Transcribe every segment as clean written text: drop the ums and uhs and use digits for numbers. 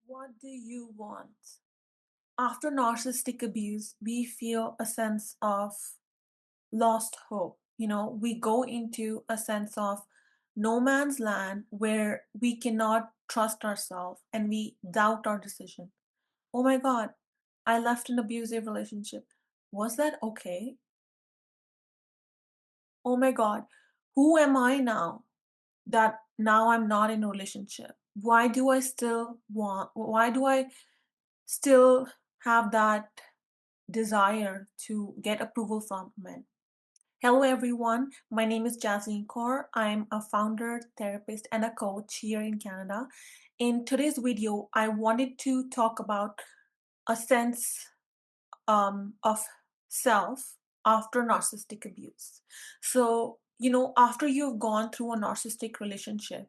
What do you want? After narcissistic abuse, we feel a sense of lost hope. We go into a sense of no man's land where we cannot trust ourselves and we doubt our decision. Oh my God, I left an abusive relationship. Was that okay? Oh my God, who am I now that now I'm not in a relationship? Why do I still have that desire to get approval from men? Hello, everyone. My name is Jasmine Kaur. I'm a founder, therapist, and a coach here in Canada. In today's video, I wanted to talk about a sense of self after narcissistic abuse. So, after you've gone through a narcissistic relationship,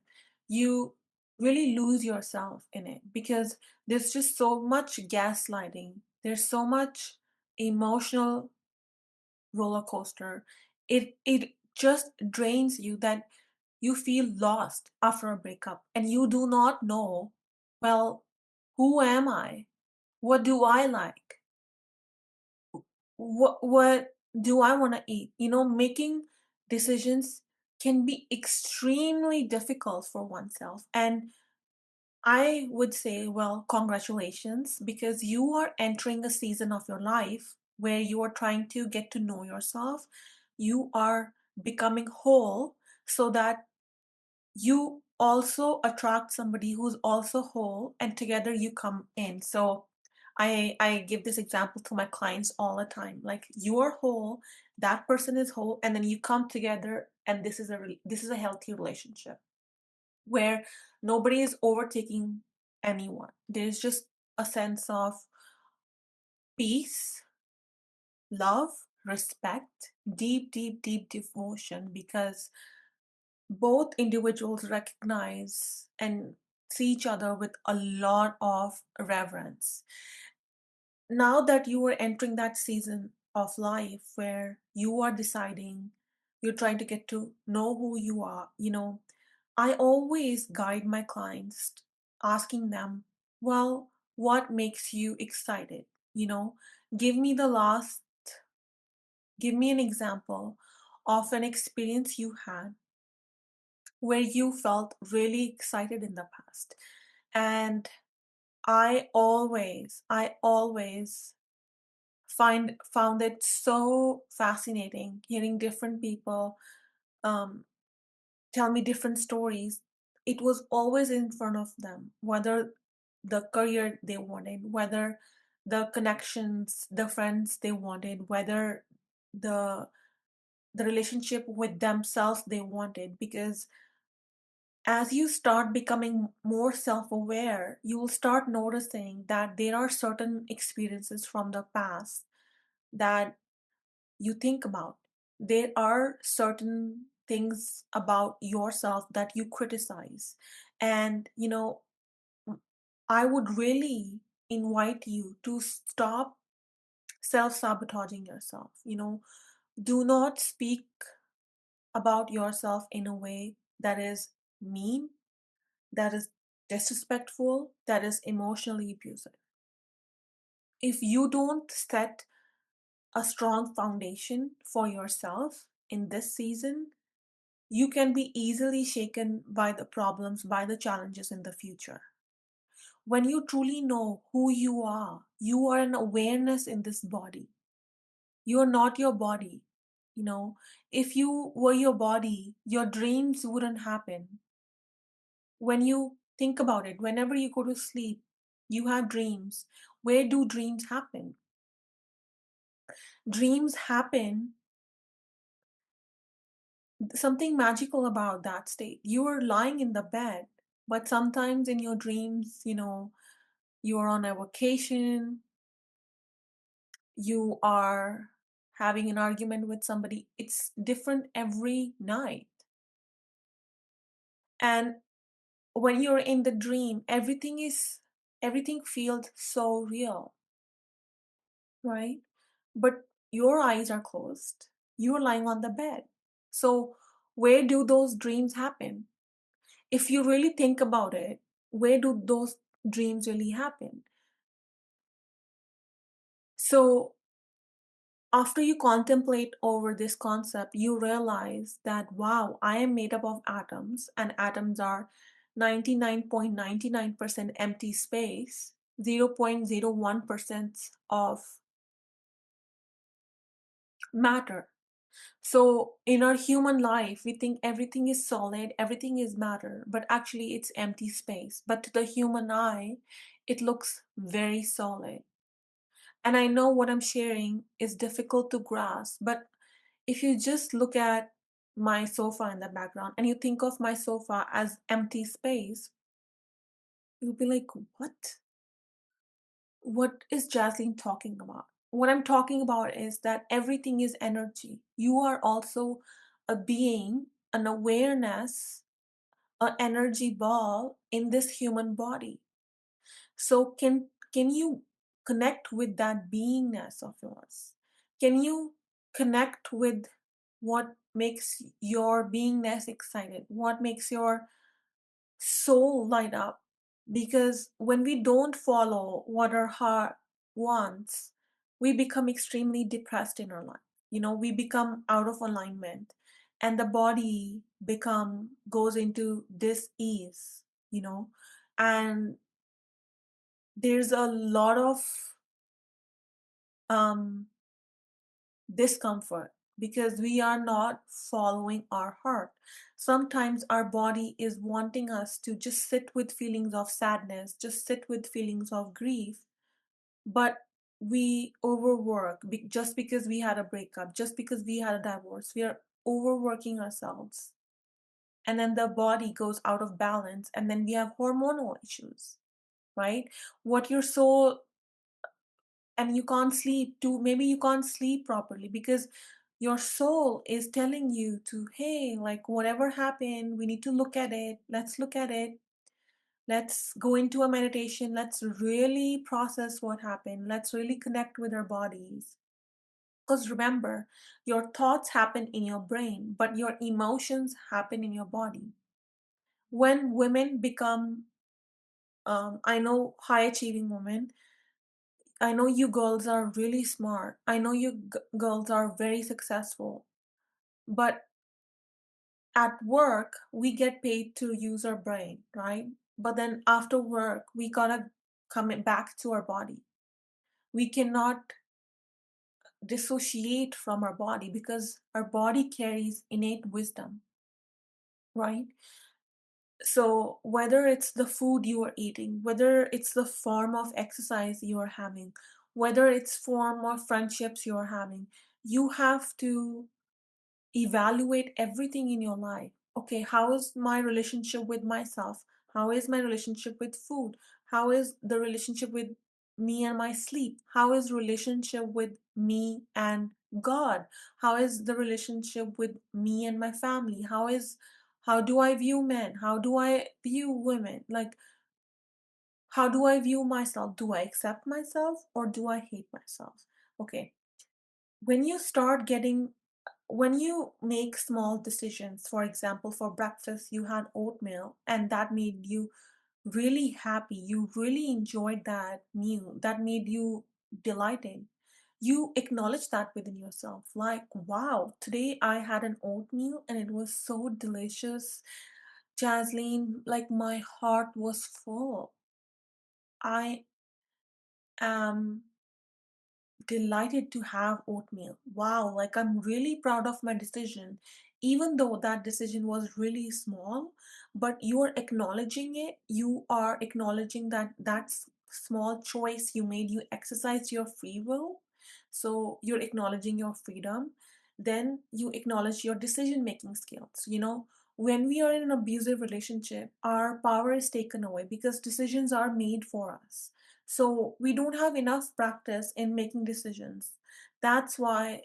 you really lose yourself in it because there's just so much gaslighting, there's so much emotional roller coaster. It just drains you that you feel lost after a breakup and you do not know, well, who am I? What do I like? What do I want to eat? Making decisions can be extremely difficult for oneself. And I would say, well, congratulations, because you are entering a season of your life where you are trying to get to know yourself. You are becoming whole so that you also attract somebody who's also whole, and together you come in. So I give this example to my clients all the time. Like, you are whole, that person is whole, and then you come together, and this is a healthy relationship where nobody is overtaking anyone. There's just a sense of peace, love, respect, deep, deep, deep devotion, because both individuals recognize and see each other with a lot of reverence. Now that you are entering that season of life where you are deciding, you're trying to get to know who you are, I always guide my clients asking them, well, what makes you excited? You know, give me the last, give me an example of an experience you had where you felt really excited in the past. And I always found it so fascinating hearing different people um, tell me different stories. It was always in front of them, whether the career they wanted, whether the connections, the friends they wanted, whether the the relationship with themselves they wanted. Because as you start becoming more self-aware, you will start noticing that there are certain experiences from the past that you think about. There are certain things about yourself that you criticize. And, I would really invite you to stop self sabotaging yourself. Do not speak about yourself in a way that is mean, that is disrespectful, that is emotionally abusive. If you don't set a strong foundation for yourself in this season, you can be easily shaken by the problems, by the challenges in the future. When you truly know who you are an awareness in this body. You are not your body. You know, if you were your body, your dreams wouldn't happen. When you think about it, whenever you go to sleep, you have dreams. Where do dreams happen? Dreams happen, something magical about that state. You are lying in the bed, but sometimes in your dreams, you are on a vacation, you are having an argument with somebody. It's different every night. And when you're in the dream, everything feels so real, right? But your eyes are closed. You're lying on the bed. So where do those dreams happen? If you really think about it, where do those dreams really happen. So after you contemplate over this concept, you realize that wow, I am made up of atoms, and atoms are 99.99% empty space, 0.01% of matter. So in our human life, we think everything is solid, everything is matter, but actually it's empty space. But to the human eye, it looks very solid. And I know what I'm sharing is difficult to grasp, but if you just look at my sofa in the background and you think of my sofa as empty space, you'll be like, what? What is Jasmine talking about? What I'm talking about is that everything is energy. You are also a being, an awareness, an energy ball in this human body. So can you connect with that beingness of yours? Can you connect with what makes your beingness excited? What makes your soul light up? Because when we don't follow what our heart wants, we become extremely depressed in our life. We become out of alignment, and the body become goes into dis-ease, and there's a lot of um, discomfort because we are not following our heart. Sometimes our body is wanting us to just sit with feelings of sadness, just sit with feelings of grief, but we overwork just because we had a breakup, just because we had a divorce. We are overworking ourselves. And then the body goes out of balance, and then we have hormonal issues, right? What your soul and you can't sleep too, maybe you can't sleep properly because your soul is telling you to, hey, like whatever happened, we need to look at it, let's look at it, let's go into a meditation, let's really process what happened, let's really connect with our bodies. Because remember, your thoughts happen in your brain, but your emotions happen in your body. When women become I know high achieving women, I know you girls are really smart. I know you girls are very successful. But at work, we get paid to use our brain, right? But then after work, we gotta come back to our body. We cannot dissociate from our body because our body carries innate wisdom, right? So whether it's the food you are eating, whether it's the form of exercise you are having, whether it's form of friendships you are having, you have to evaluate everything in your life. Okay, how is my relationship with myself? How is my relationship with food? How is the relationship with me and my sleep? How is relationship with me and God? How is the relationship with me and my family? How do I view men? How do I view women? Like, how do I view myself? Do I accept myself or do I hate myself? Okay, when you start getting when you make small decisions, for example, for breakfast you had oatmeal and that made you really happy, you really enjoyed that meal, that made you delighted, you acknowledge that within yourself, like, wow, today I had an oatmeal and it was so delicious, Jasleen, like my heart was full. I am delighted to have oatmeal. Wow, like I'm really proud of my decision. Even though that decision was really small, but you are acknowledging it. You are acknowledging that that's small choice you made, you exercised your free will. So you're acknowledging your freedom. Then you acknowledge your decision making skills. When we are in an abusive relationship, our power is taken away because decisions are made for us, so we don't have enough practice in making decisions. That's why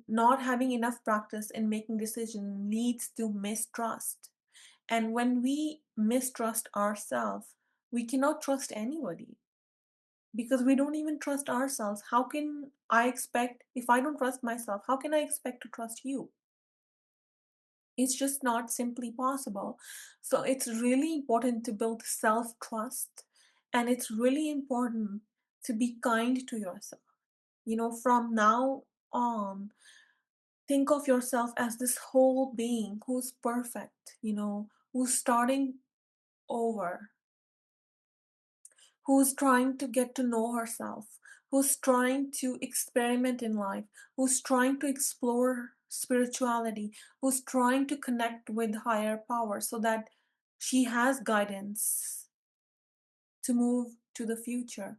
not having enough practice in making decisions leads to mistrust. And when we mistrust ourselves, we cannot trust anybody because we don't even trust ourselves. How can I expect, if I don't trust myself, how can I expect to trust you? It's just not simply possible. So it's really important to build self trust, and it's really important to be kind to yourself. From now on, think of yourself as this whole being who's perfect, who's starting over, who's trying to get to know herself, who's trying to experiment in life, who's trying to explore spirituality, who's trying to connect with higher power so that she has guidance to move to the future.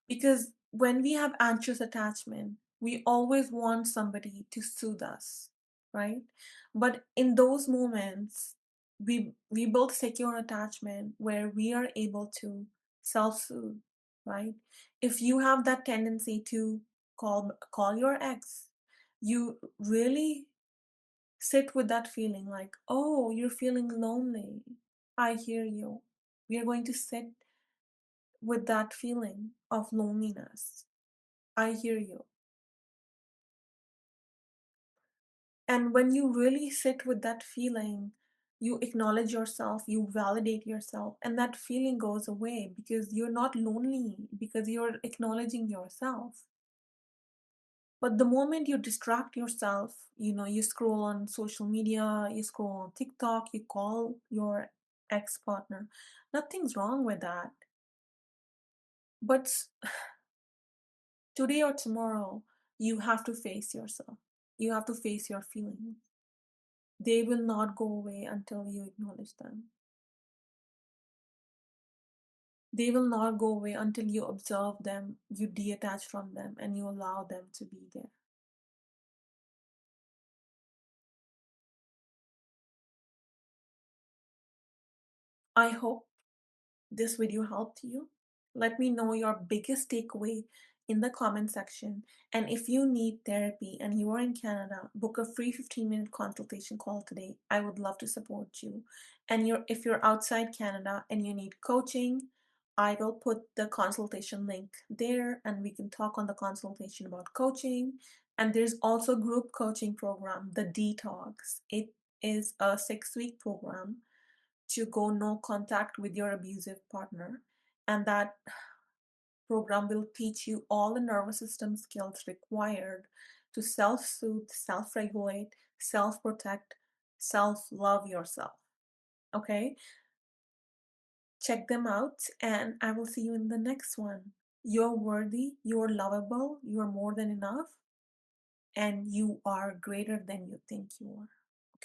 Because when we have anxious attachment, we always want somebody to soothe us, right? But in those moments, we build secure attachment where we are able to self-soothe, right? If you have that tendency to call your ex, you really sit with that feeling like, oh, you're feeling lonely. I hear you. We are going to sit with that feeling of loneliness. I hear you. And when you really sit with that feeling, you acknowledge yourself, you validate yourself, and that feeling goes away because you're not lonely, because you're acknowledging yourself. But the moment you distract yourself, you scroll on social media, you scroll on TikTok, you call your ex partner, nothing's wrong with that. But today or tomorrow, you have to face yourself. You have to face your feelings. They will not go away until you acknowledge them. They will not go away until you observe them, you detach from them, and you allow them to be there. I hope this video helped you. Let me know your biggest takeaway in the comment section. And if you need therapy and you are in Canada, book a free 15-minute consultation call today. I would love to support you. And if you're outside Canada and you need coaching, I will put the consultation link there and we can talk on the consultation about coaching. And there's also group coaching program, the Detox. It is a 6-week program to go no contact with your abusive partner. And that program will teach you all the nervous system skills required to self soothe, self regulate, self protect, self love yourself. Okay? Check them out, and I will see you in the next one. You're worthy, you're lovable, you're more than enough, and you are greater than you think you are.